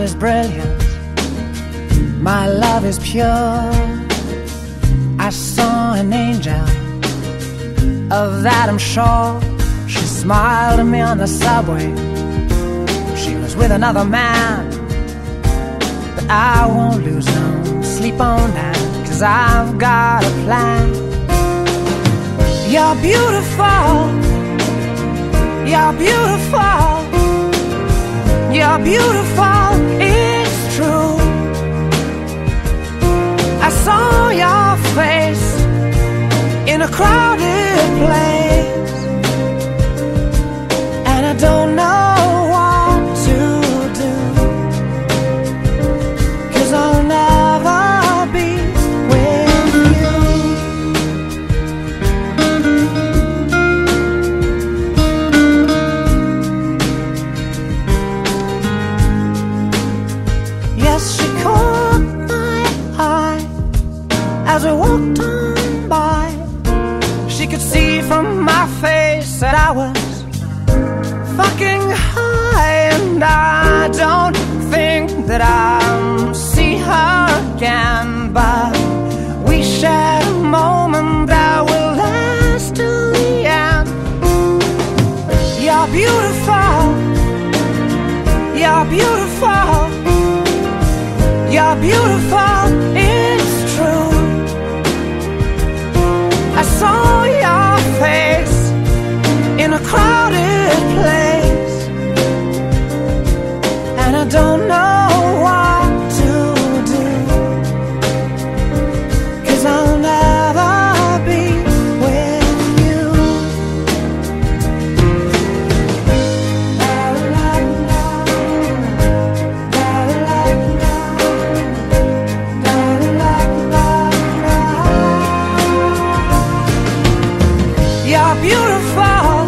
is brilliant, my love is pure. I saw an angel, of that I'm sure. She smiled at me on the subway. She was with another man, but I won't lose no sleep on that, 'cause I've got a plan. You're beautiful, you're beautiful, you're beautiful, it's true. I saw your face in a crowded place, and I don't know what to do, 'cause I'll never be with you. Yes, she caught my eye as we walked on by. She could see from my face that I was fucking high, and I don't think that I'll see her again, but we shared a moment that will last till the end. You're beautiful, you're beautiful, you're beautiful, it's true. I saw your face in a crowded place, and I don't know what to do, 'cause I'll never be with you. You're beautiful,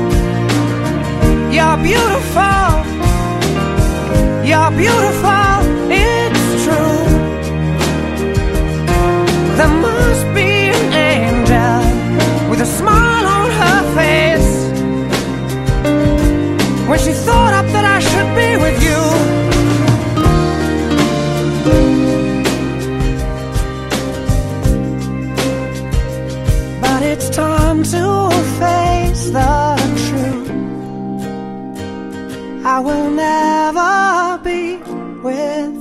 you're beautiful, you're beautiful, it's true. There must be an angel with a smile on her face when she thought up that I should be with you. But it's time to face the truth. I will never be with